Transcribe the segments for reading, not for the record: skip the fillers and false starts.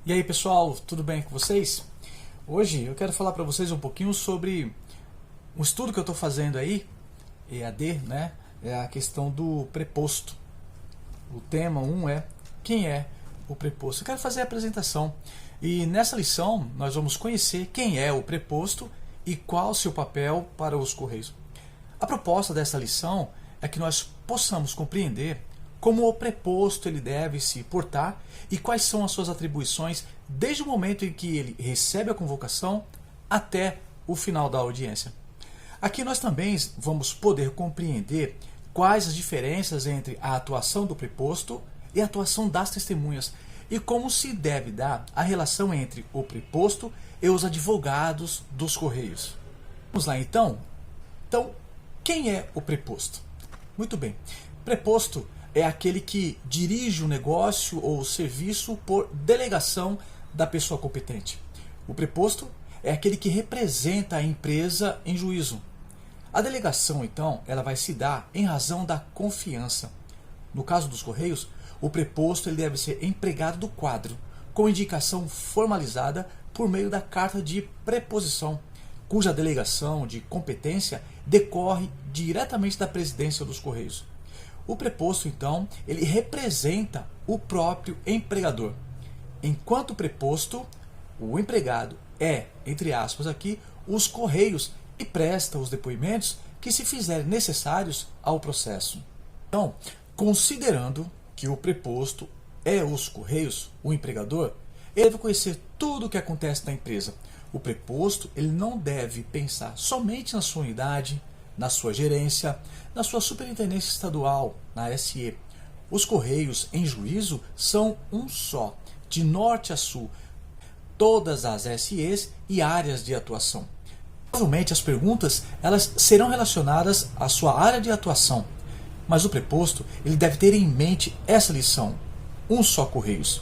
E aí pessoal, tudo bem com vocês? Hoje eu quero falar para vocês um pouquinho sobre um estudo que eu estou fazendo aí, EAD, né? É a questão do preposto. O tema 1 é quem é o preposto. Eu quero fazer a apresentação e nessa lição nós vamos conhecer quem é o preposto e qual o seu papel para os Correios. A proposta dessa lição é que nós possamos compreender como o preposto ele deve se portar e quais são as suas atribuições desde o momento em que ele recebe a convocação até o final da audiência. Aqui nós também vamos poder compreender quais as diferenças entre a atuação do preposto e a atuação das testemunhas e como se deve dar a relação entre o preposto e os advogados dos Correios. Vamos lá então? Então, quem é o preposto? Muito bem, preposto é aquele que dirige o negócio ou o serviço por delegação da pessoa competente. O preposto é aquele que representa a empresa em juízo. A delegação, então, ela vai se dar em razão da confiança. No caso dos Correios, o preposto ele deve ser empregado do quadro, com indicação formalizada por meio da carta de preposição, cuja delegação de competência decorre diretamente da presidência dos Correios. O preposto, então, ele representa o próprio empregador. Enquanto preposto, o empregado é, entre aspas aqui, os Correios e presta os depoimentos que se fizerem necessários ao processo. Então, considerando que o preposto é os Correios, o empregador, ele deve conhecer tudo o que acontece na empresa. O preposto ele não deve pensar somente na sua unidade, na sua gerência, na sua superintendência estadual, na SE. Os Correios em juízo são um só, de norte a sul, todas as SEs e áreas de atuação. Provavelmente as perguntas elas serão relacionadas à sua área de atuação, mas o preposto ele deve ter em mente essa lição, um só Correios.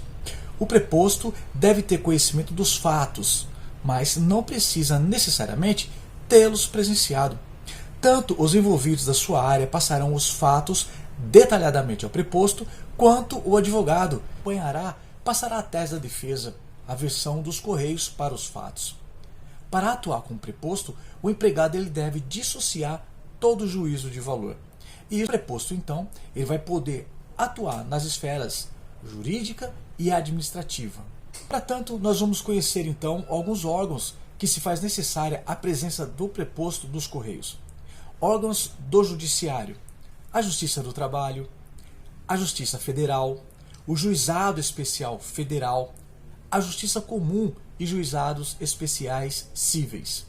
O preposto deve ter conhecimento dos fatos, mas não precisa necessariamente tê-los presenciado. Tanto os envolvidos da sua área passarão os fatos detalhadamente ao preposto, quanto o advogado passará a tese da defesa, a versão dos Correios para os fatos. Para atuar como preposto, o empregado ele deve dissociar todo o juízo de valor. E o preposto, então, ele vai poder atuar nas esferas jurídica e administrativa. Para tanto, nós vamos conhecer, então, alguns órgãos que se faz necessária a presença do preposto dos Correios. Órgãos do Judiciário, a Justiça do Trabalho, a Justiça Federal, o Juizado Especial Federal, a Justiça Comum e Juizados Especiais Cíveis.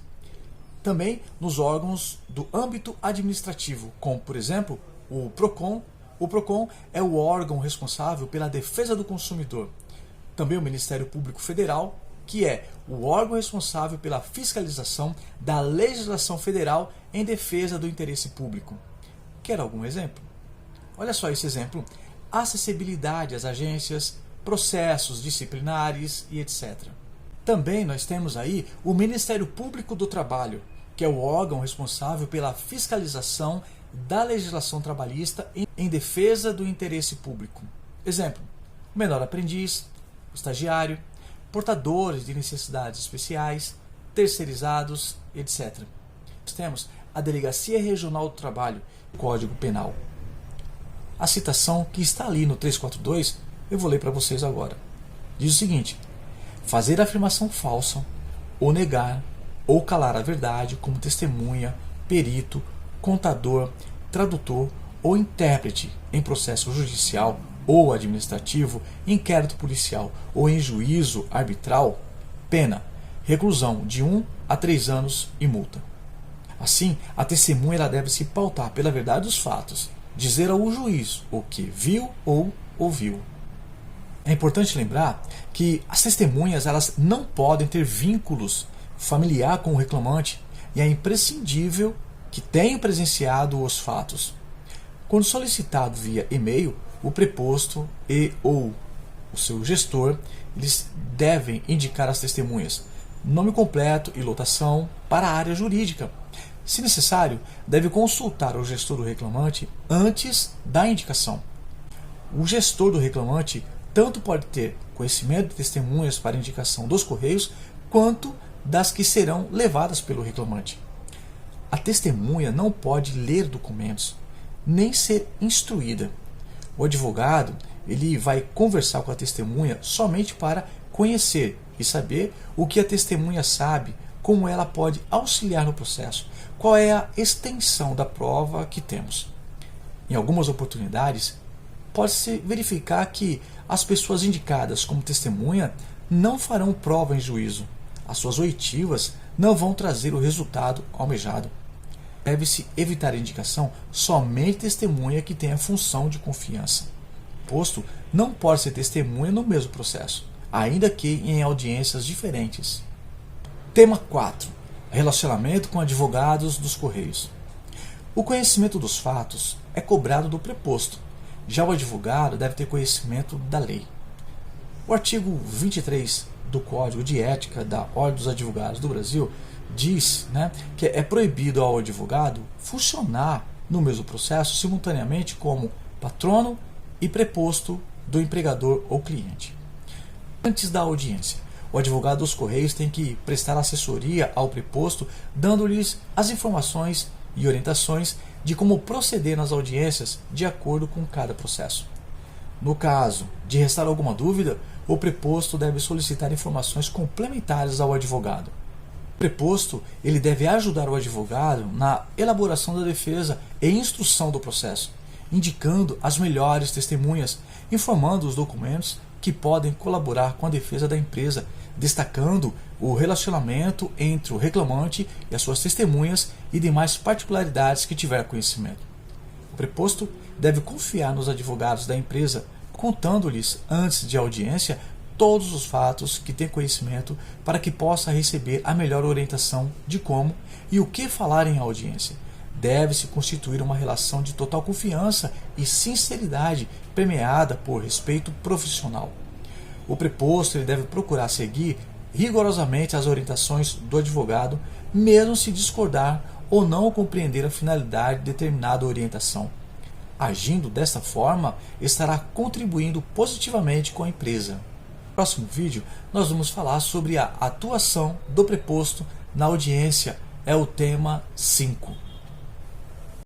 Também nos órgãos do âmbito administrativo, como, por exemplo, o PROCON. O PROCON é o órgão responsável pela defesa do consumidor. Também o Ministério Público Federal, que é o órgão responsável pela fiscalização da legislação federal em defesa do interesse público. Quer algum exemplo? Olha só esse exemplo: acessibilidade às agências, processos disciplinares e etc. Também nós temos aí o Ministério Público do Trabalho, que é o órgão responsável pela fiscalização da legislação trabalhista em defesa do interesse público. Exemplo: o menor aprendiz, o estagiário, portadores de necessidades especiais, terceirizados, etc. Nós temos a Delegacia Regional do Trabalho, Código Penal. A citação que está ali no 342, eu vou ler para vocês agora. Diz o seguinte: fazer afirmação falsa, ou negar, ou calar a verdade como testemunha, perito, contador, tradutor ou intérprete em processo judicial ou administrativo, inquérito policial ou em juízo arbitral, pena, reclusão de 1 a 3 anos e multa. Assim, a testemunha ela deve se pautar pela verdade dos fatos, dizer ao juiz o que viu ou ouviu. É importante lembrar que as testemunhas elas não podem ter vínculos familiar com o reclamante e é imprescindível que tenham presenciado os fatos. Quando solicitado via e-mail, o preposto e ou o seu gestor eles devem indicar às testemunhas nome completo e lotação para a área jurídica. Se necessário, deve consultar o gestor do reclamante antes da indicação. O gestor do reclamante tanto pode ter conhecimento de testemunhas para indicação dos correios, quanto das que serão levadas pelo reclamante. A testemunha não pode ler documentos, nem ser instruída. O advogado ele vai conversar com a testemunha somente para conhecer e saber o que a testemunha sabe, como ela pode auxiliar no processo, qual é a extensão da prova que temos. Em algumas oportunidades, pode-se verificar que as pessoas indicadas como testemunha não farão prova em juízo. As suas oitivas não vão trazer o resultado almejado. Deve-se evitar a indicação somente testemunha que tenha função de confiança. Posto não pode ser testemunha no mesmo processo, ainda que em audiências diferentes. Tema 4. Relacionamento com advogados dos Correios. O conhecimento dos fatos é cobrado do preposto. Já o advogado deve ter conhecimento da lei. O artigo 23 do Código de Ética da Ordem dos Advogados do Brasil diz, que é proibido ao advogado funcionar no mesmo processo simultaneamente como patrono e preposto do empregador ou cliente. Antes da audiência, o advogado dos Correios tem que prestar assessoria ao preposto, dando-lhes as informações e orientações de como proceder nas audiências de acordo com cada processo. No caso de restar alguma dúvida, o preposto deve solicitar informações complementares ao advogado. O preposto ele deve ajudar o advogado na elaboração da defesa e instrução do processo, indicando as melhores testemunhas, informando os documentos que podem colaborar com a defesa da empresa, destacando o relacionamento entre o reclamante e as suas testemunhas e demais particularidades que tiver conhecimento. O preposto deve confiar nos advogados da empresa, contando-lhes, antes de audiência, todos os fatos que tem conhecimento para que possa receber a melhor orientação de como e o que falar em audiência. Deve-se constituir uma relação de total confiança e sinceridade permeada por respeito profissional. O preposto ele deve procurar seguir rigorosamente as orientações do advogado, mesmo se discordar ou não compreender a finalidade de determinada orientação. Agindo desta forma, estará contribuindo positivamente com a empresa. No próximo vídeo, nós vamos falar sobre a atuação do preposto na audiência, é o tema 5.